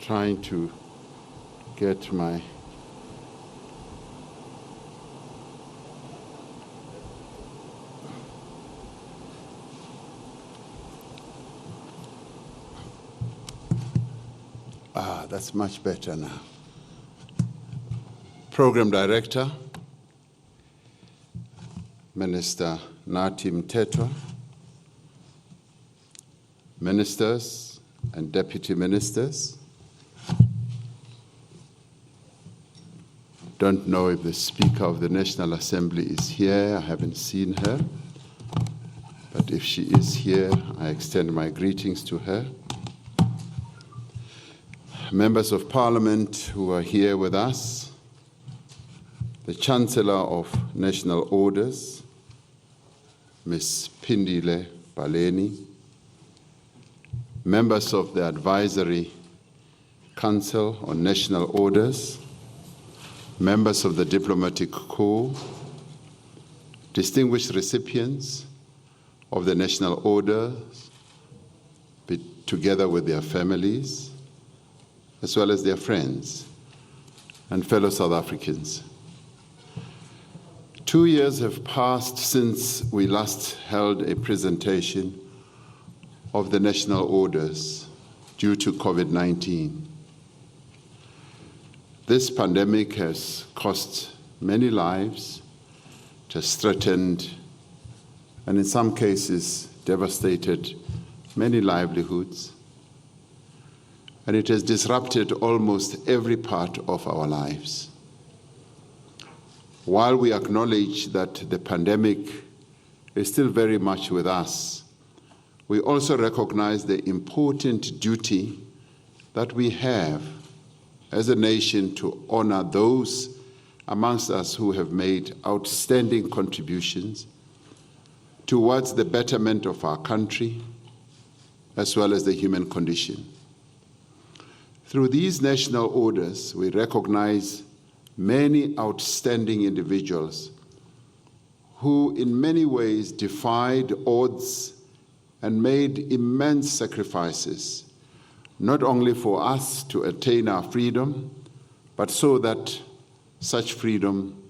trying to get my... That's much better now. Program Director, Minister Nathi Mthethwa, Ministers and Deputy Ministers. Don't know if the Speaker of the National Assembly is here. I haven't seen her. But if she is here, I extend my greetings to her. Members of Parliament who are here with us, the Chancellor of National Orders, Ms. Phindile Baleni, members of the Advisory Council on National Orders, members of the Diplomatic Corps, distinguished recipients of the National Orders, together with their families, as well as their friends and fellow South Africans. 2 years have passed since we last held a presentation of the National Orders due to COVID-19. This pandemic has cost many lives, it has threatened, and in some cases devastated many livelihoods, and it has disrupted almost every part of our lives. While we acknowledge that the pandemic is still very much with us, we also recognize the important duty that we have as a nation to honor those amongst us who have made outstanding contributions towards the betterment of our country, as well as the human condition. Through these national orders, we recognize many outstanding individuals who in many ways defied odds and made immense sacrifices, not only for us to attain our freedom, but so that such freedom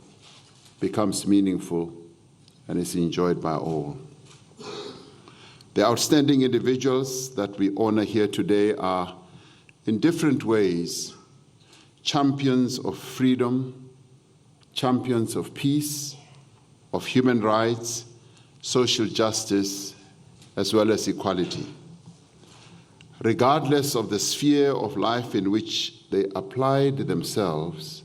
becomes meaningful and is enjoyed by all. The outstanding individuals that we honor here today are, in different ways, champions of freedom, champions of peace, of human rights, social justice, as well as equality. Regardless of the sphere of life in which they applied themselves,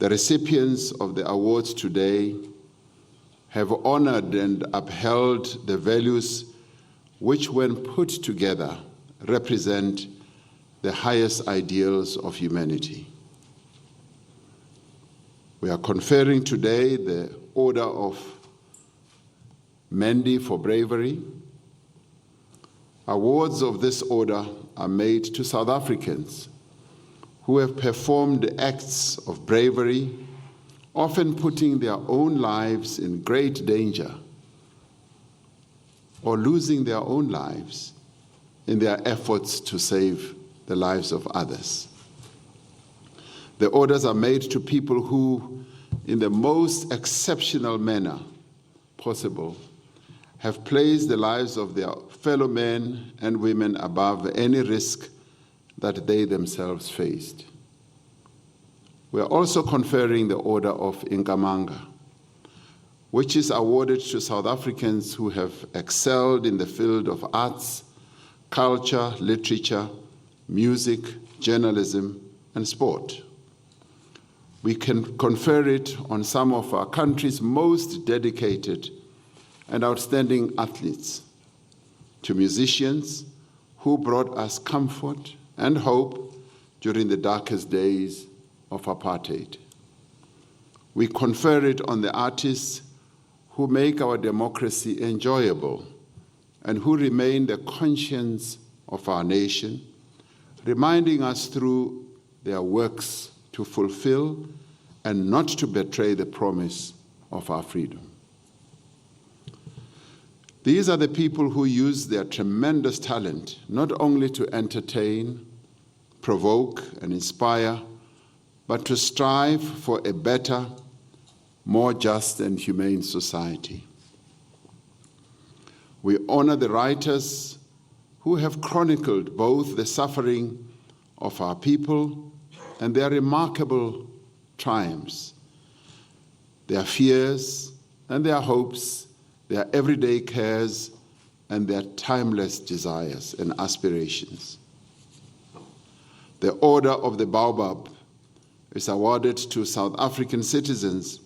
the recipients of the awards today have honored and upheld the values which, when put together, represent the highest ideals of humanity. We are conferring today the Order of Mendi for bravery. Awards of this order are made to South Africans who have performed acts of bravery, often putting their own lives in great danger or losing their own lives in their efforts to save the lives of others. The orders are made to people who, in the most exceptional manner possible, have placed the lives of their fellow men and women above any risk that they themselves faced. We are also conferring the Order of Nkamanga, which is awarded to South Africans who have excelled in the field of arts, culture, literature, music, journalism, and sport. We can confer it on some of our country's most dedicated and outstanding athletes, to musicians who brought us comfort and hope during the darkest days of apartheid. We confer it on the artists who make our democracy enjoyable and who remain the conscience of our nation, reminding us through their works to fulfill and not to betray the promise of our freedom. These are the people who use their tremendous talent not only to entertain, provoke, and inspire, but to strive for a better, more just and humane society. We honor the writers who have chronicled both the suffering of our people and their remarkable triumphs, their fears and their hopes, their everyday cares and their timeless desires and aspirations. The Order of the Baobab is awarded to South African citizens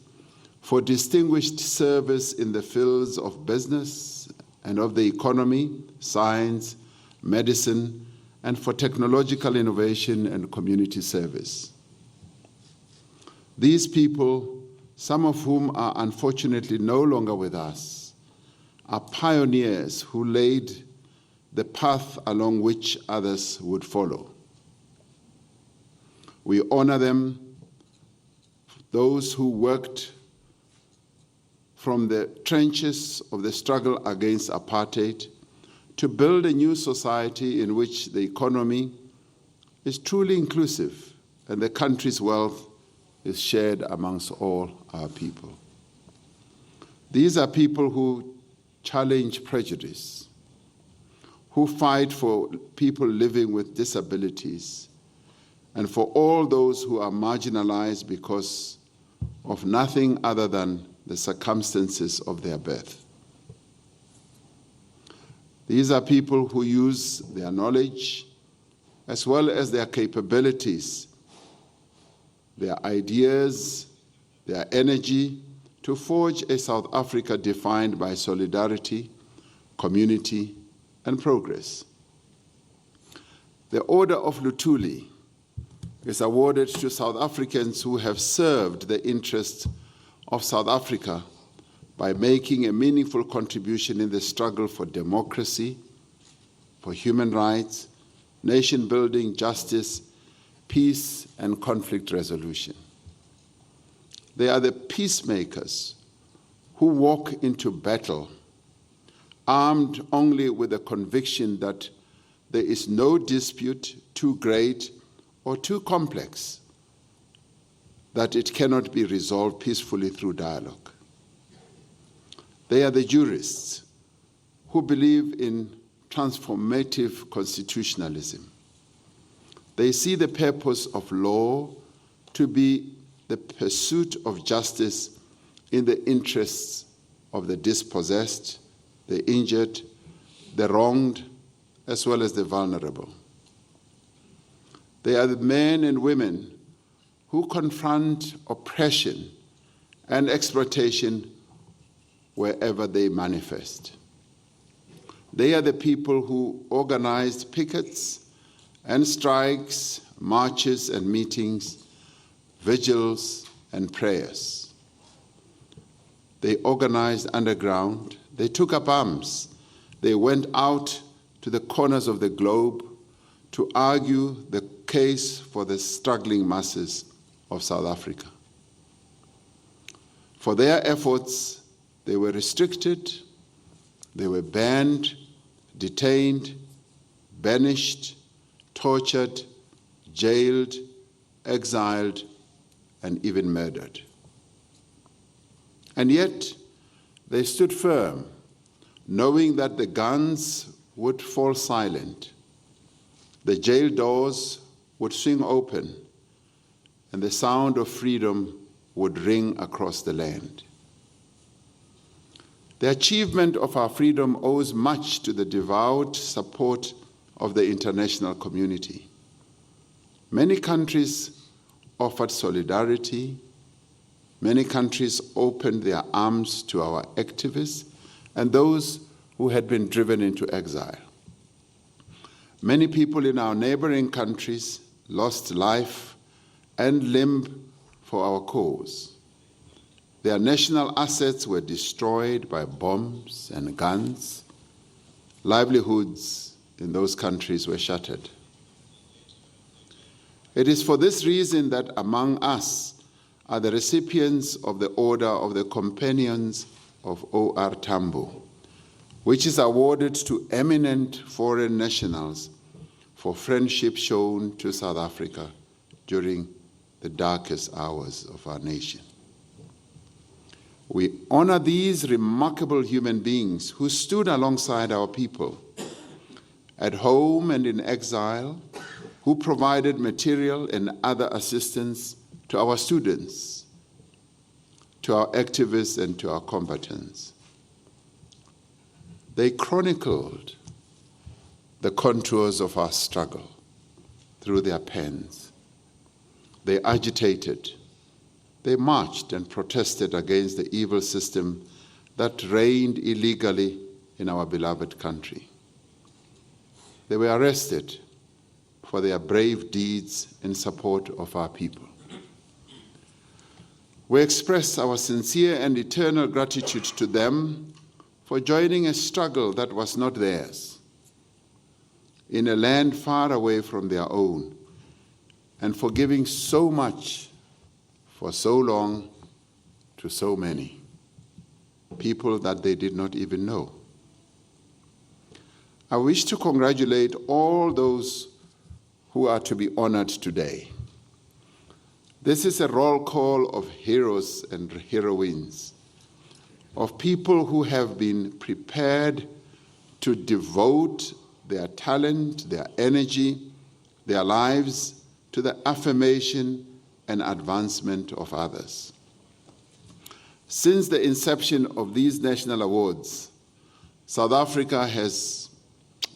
for distinguished service in the fields of business and of the economy, science, medicine, and for technological innovation and community service. These people, some of whom are unfortunately no longer with us, are pioneers who laid the path along which others would follow. We honor them, those who worked from the trenches of the struggle against apartheid to build a new society in which the economy is truly inclusive and the country's wealth is shared amongst all our people. These are people who challenge prejudice, who fight for people living with disabilities, and for all those who are marginalized because of nothing other than the circumstances of their birth. These are people who use their knowledge as well as their capabilities, their ideas, their energy to forge a South Africa defined by solidarity, community, and progress. The Order of Luthuli is awarded to South Africans who have served the interests of South Africa by making a meaningful contribution in the struggle for democracy, for human rights, nation building, justice, peace, and conflict resolution. They are the peacemakers who walk into battle armed only with the conviction that there is no dispute too great or too complex that it cannot be resolved peacefully through dialogue. They are the jurists who believe in transformative constitutionalism. They see the purpose of law to be the pursuit of justice in the interests of the dispossessed, the injured, the wronged, as well as the vulnerable. They are the men and women who confront oppression and exploitation wherever they manifest. They are the people who organized pickets and strikes, marches and meetings, vigils and prayers. They organized underground, they took up arms, they went out to the corners of the globe to argue the case for the struggling masses of South Africa. For their efforts, they were restricted, they were banned, detained, banished, tortured, jailed, exiled, and even murdered. And yet, they stood firm, knowing that the guns would fall silent, the jail doors would swing open, and the sound of freedom would ring across the land. The achievement of our freedom owes much to the devout support of the international community. Many countries offered solidarity. Many countries opened their arms to our activists and those who had been driven into exile. Many people in our neighboring countries lost life and limb for our cause. Their national assets were destroyed by bombs and guns. Livelihoods in those countries were shattered. It is for this reason that among us are the recipients of the Order of the Companions of O.R. Tambo, which is awarded to eminent foreign nationals for friendship shown to South Africa during the darkest hours of our nation. We honor these remarkable human beings who stood alongside our people at home and in exile, who provided material and other assistance to our students, to our activists, and to our combatants. They chronicled the contours of our struggle through their pens. They agitated, they marched and protested against the evil system that reigned illegally in our beloved country. They were arrested for their brave deeds in support of our people. We express our sincere and eternal gratitude to them for joining a struggle that was not theirs, in a land far away from their own, and for giving so much for so long to so many people that they did not even know. I wish to congratulate all those who are to be honored today. This is a roll call of heroes and heroines, of people who have been prepared to devote their talent, their energy, their lives to the affirmation and advancement of others. Since the inception of these national awards, South Africa has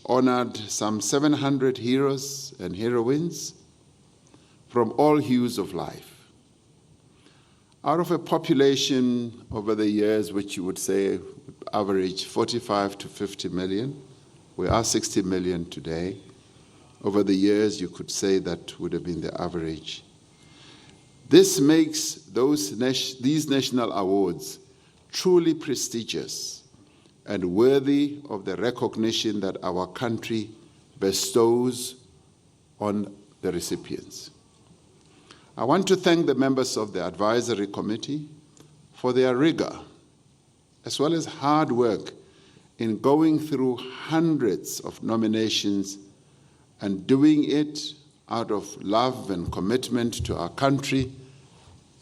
honored some 700 heroes and heroines from all hues of life. Out of a population over the years, which you would say average 45 to 50 million, we are 60 million today. Over the years, you could say that would have been the average. This makes these national awards truly prestigious and worthy of the recognition that our country bestows on the recipients. I want to thank the members of the advisory committee for their rigor, as well as hard work in going through hundreds of nominations and doing it out of love and commitment to our country,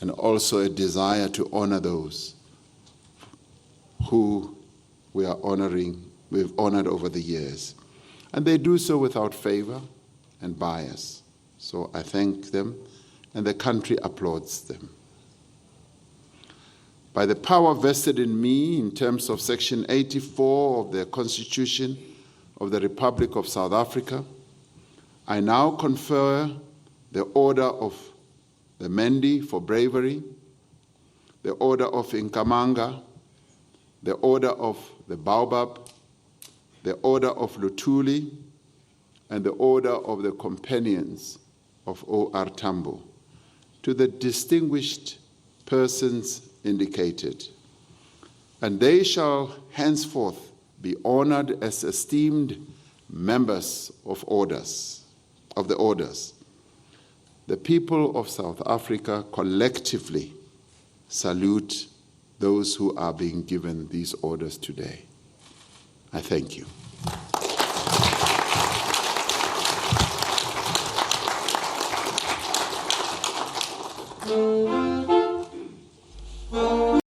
and also a desire to honor those who we've honored over the years. And they do so without favor and bias. So I thank them, and the country applauds them. By the power vested in me in terms of Section 84 of the Constitution of the Republic of South Africa, I now confer the Order of the Mendi for bravery, the Order of Nkamanga, the Order of the Baobab, the Order of Luthuli, and the Order of the Companions of O.R. Tambo to the distinguished persons indicated. And they shall henceforth be honored as esteemed members of the orders. The people of South Africa collectively salute those who are being given these orders today. I thank you.